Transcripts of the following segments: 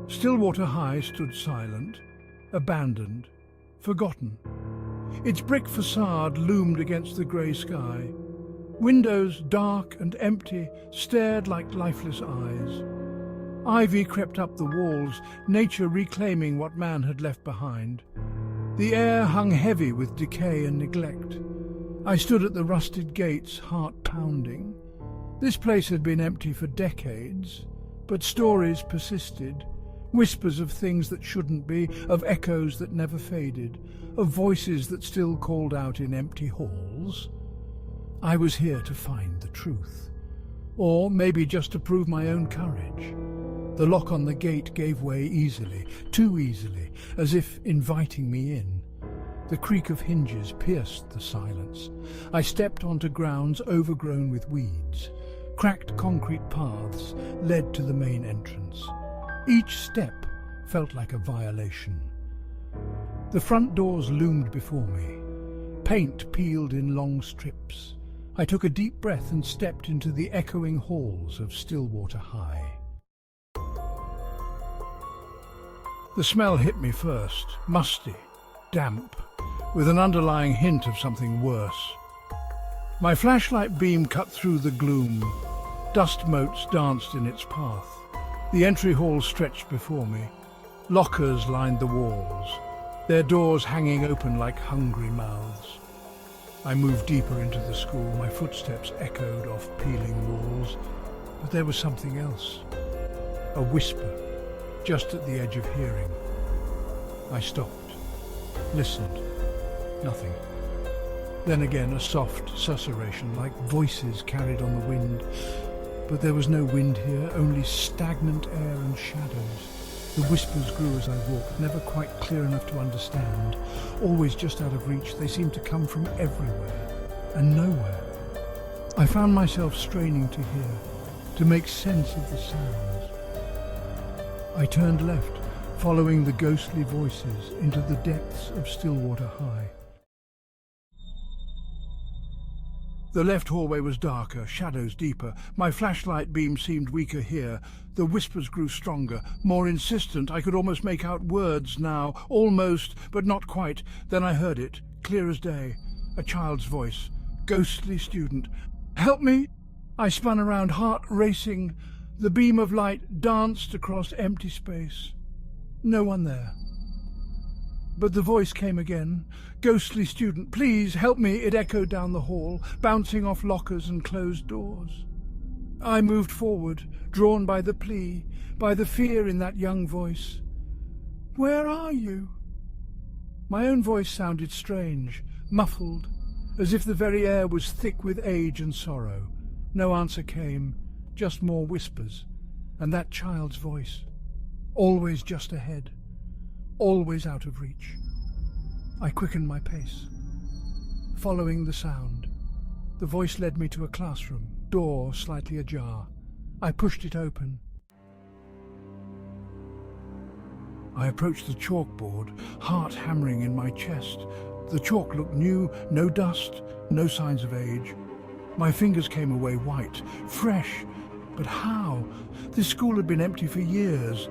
Stillwater High stood silent, abandoned, forgotten. Its brick facade loomed against the grey sky. Windows, dark and empty, stared like lifeless eyes. Ivy crept up the walls, nature reclaiming what man had left behind. The air hung heavy with decay and neglect. I stood at the rusted gates, heart pounding. This place had been empty for decades, but stories persisted. Whispers of things that shouldn't be, of echoes that never faded, of voices that still called out in empty halls. I was here to find the truth, or maybe just to prove my own courage. The lock on the gate gave way easily, too easily, as if inviting me in. The creak of hinges pierced the silence. I stepped onto grounds overgrown with weeds. Cracked concrete paths led to the main entrance. Each step felt like a violation. The front doors loomed before me. Paint peeled in long strips. I took a deep breath and stepped into the echoing halls of Stillwater High. The smell hit me first, musty, damp, with an underlying hint of something worse. My flashlight beam cut through the gloom. Dust motes danced in its path. The entry hall stretched before me. Lockers lined the walls, their doors hanging open like hungry mouths. I moved deeper into the school. My footsteps echoed off peeling walls, but there was something else. A whisper, just at the edge of hearing. I stopped, listened. Nothing. Then again a soft susurration, like voices carried on the wind. But there was no wind here, only stagnant air and shadows. The whispers grew as I walked, never quite clear enough to understand. Always just out of reach, they seemed to come from everywhere and nowhere. I found myself straining to hear, to make sense of the sounds. I turned left, following the ghostly voices into the depths of Stillwater High. The left hallway was darker, shadows deeper. My flashlight beam seemed weaker here. The whispers grew stronger, more insistent. I could almost make out words now, almost, but not quite. Then I heard it, clear as day. A child's voice. Ghostly student. "Help me!" I spun around, heart racing. The beam of light danced across empty space. No one there. But the voice came again. "Ghostly student, please help me," it echoed down the hall, bouncing off lockers and closed doors. I moved forward, drawn by the plea, by the fear in that young voice. "Where are you?" My own voice sounded strange, muffled, as if the very air was thick with age and sorrow. No answer came, just more whispers, and that child's voice, always just ahead. Always out of reach. I quickened my pace, following the sound. The voice led me to a classroom, door slightly ajar. I pushed it open. I approached the chalkboard, heart hammering in my chest. The chalk looked new, no dust, no signs of age. My fingers came away white, fresh. But how? This school had been empty for years.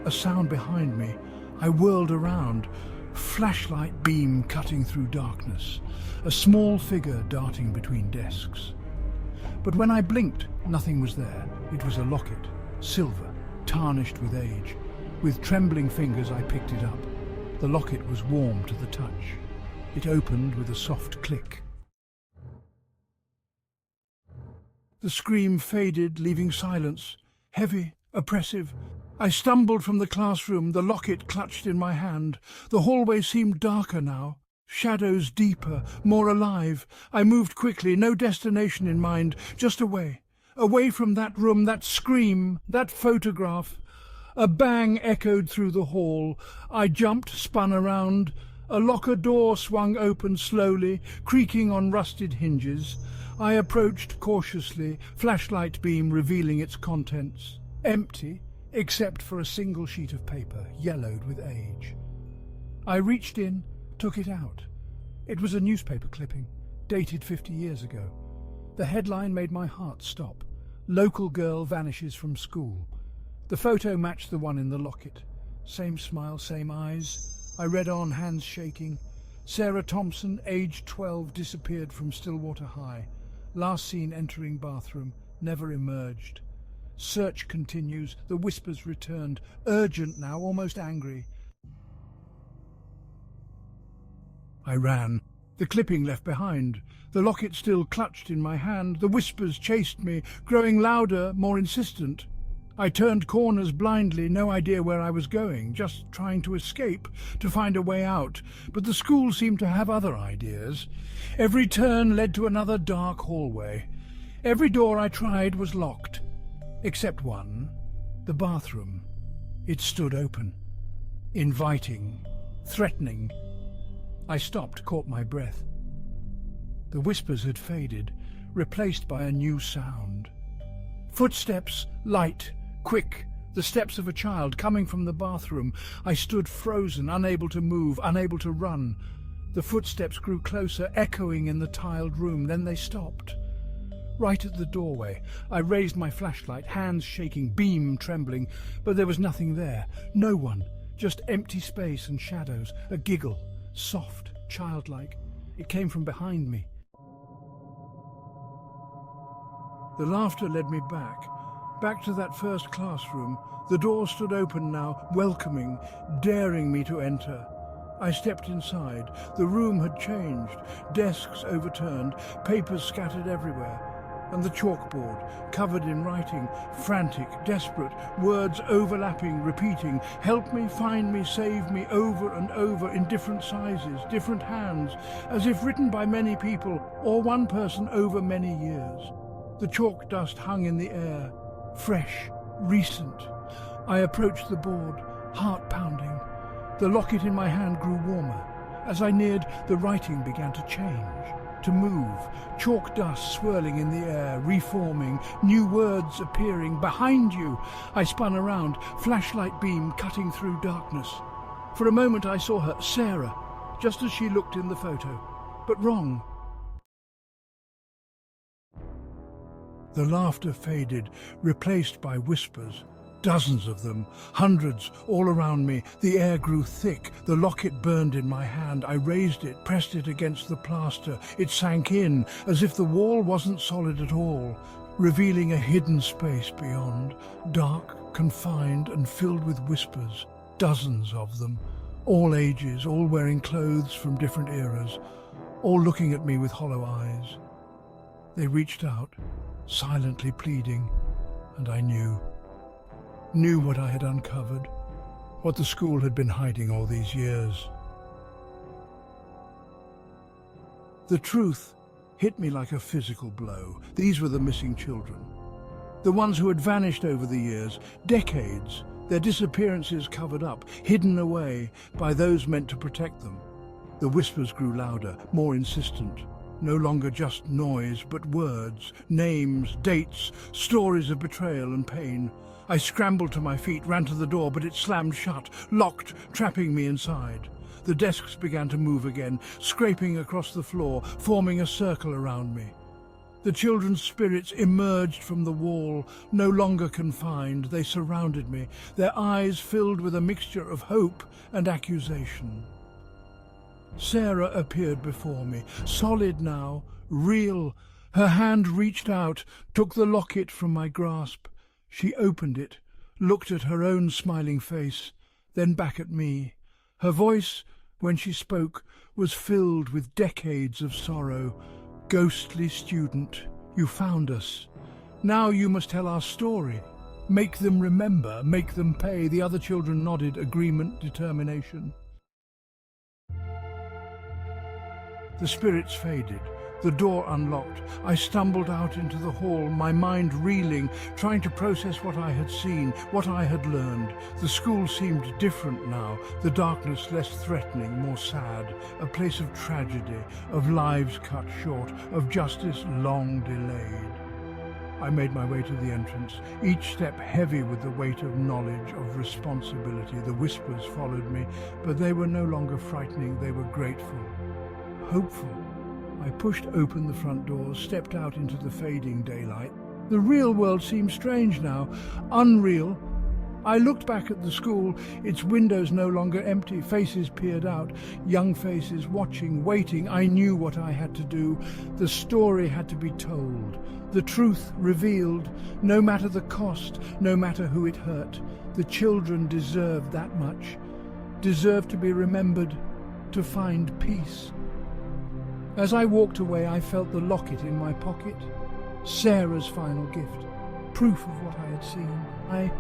A sound behind me. I whirled around, flashlight beam cutting through darkness, a small figure darting between desks. But when I blinked, nothing was there. It was a locket, silver, tarnished with age. With trembling fingers I picked it up. The locket was warm to the touch. It opened with a soft click. The scream faded, leaving silence, heavy, oppressive. I stumbled from the classroom, the locket clutched in my hand. The hallway seemed darker now, shadows deeper, more alive. I moved quickly, no destination in mind, just away. Away from that room, that scream, that photograph. A bang echoed through the hall. I jumped, spun around. A locker door swung open slowly, creaking on rusted hinges. I approached cautiously, flashlight beam revealing its contents. Empty, except for a single sheet of paper, yellowed with age. I reached in, took it out. It was a newspaper clipping, dated 50 years ago. The headline made my heart stop. "Local girl vanishes from school." The photo matched the one in the locket. Same smile, same eyes. I read on, hands shaking. Sarah Thompson, age 12, disappeared from Stillwater High. Last seen entering bathroom, never emerged. Search continues. The whispers returned, urgent now, almost angry. I ran, the clipping left behind. The locket still clutched in my hand. The whispers chased me, growing louder, more insistent. I turned corners blindly, no idea where I was going, just trying to escape, to find a way out. But the school seemed to have other ideas. Every turn led to another dark hallway. Every door I tried was locked, except one, the bathroom. It stood open, inviting, threatening. I stopped, caught my breath. The whispers had faded, replaced by a new sound. Footsteps, light, quick, the steps of a child coming from the bathroom. I stood frozen, unable to move, unable to run. The footsteps grew closer, echoing in the tiled room. Then they stopped. Right at the doorway, I raised my flashlight, hands shaking, beam trembling, but there was nothing there. No one, just empty space and shadows. A giggle, soft, childlike. It came from behind me. The laughter led me back to that first classroom. The door stood open now, welcoming, daring me to enter. I stepped inside. The room had changed, desks overturned, papers scattered everywhere, and the chalkboard, covered in writing, frantic, desperate, words overlapping, repeating, help me, find me, save me, over and over, in different sizes, different hands, as if written by many people, or one person over many years. The chalk dust hung in the air, fresh, recent. I approached the board, heart pounding. The locket in my hand grew warmer. As I neared, the writing began to change, to move, chalk dust swirling in the air, reforming, new words appearing. Behind you! I spun around, flashlight beam cutting through darkness. For a moment I saw her, Sarah, just as she looked in the photo, but wrong. The laughter faded, replaced by whispers. Dozens of them, hundreds, all around me. The air grew thick. The locket burned in my hand. I raised it, pressed it against the plaster. It sank in, as if the wall wasn't solid at all, revealing a hidden space beyond, dark, confined, and filled with whispers. Dozens of them, all ages, all wearing clothes from different eras, all looking at me with hollow eyes. They reached out, silently pleading, and I knew what I had uncovered, what the school had been hiding all these years. The truth hit me like a physical blow. These were the missing children, the ones who had vanished over the years, decades, their disappearances covered up, hidden away by those meant to protect them. The whispers grew louder, more insistent. No longer just noise, but words, names, dates, stories of betrayal and pain. I scrambled to my feet, ran to the door, but it slammed shut, locked, trapping me inside. The desks began to move again, scraping across the floor, forming a circle around me. The children's spirits emerged from the wall, no longer confined. They surrounded me, their eyes filled with a mixture of hope and accusation. Sarah appeared before me, solid now, real. Her hand reached out, took the locket from my grasp. She opened it, looked at her own smiling face, then back at me. Her voice, when she spoke, was filled with decades of sorrow. Ghostly student, you found us. Now you must tell our story. Make them remember, make them pay. The other children nodded agreement, determination. The spirits faded. The door unlocked. I stumbled out into the hall, my mind reeling, trying to process what I had seen, what I had learned. The school seemed different now, the darkness less threatening, more sad, a place of tragedy, of lives cut short, of justice long delayed. I made my way to the entrance, each step heavy with the weight of knowledge, of responsibility. The whispers followed me, but they were no longer frightening, they were grateful, hopeful. I pushed open the front doors, stepped out into the fading daylight. The real world seemed strange now, unreal, I looked back at the school, its windows no longer empty, faces peered out, young faces watching, waiting. I knew what I had to do. The story had to be told, the truth revealed, no matter the cost, no matter who it hurt. The children deserved that much, deserved to be remembered, to find peace. As I walked away, I felt the locket in my pocket, Sarah's final gift, proof of what I had seen. I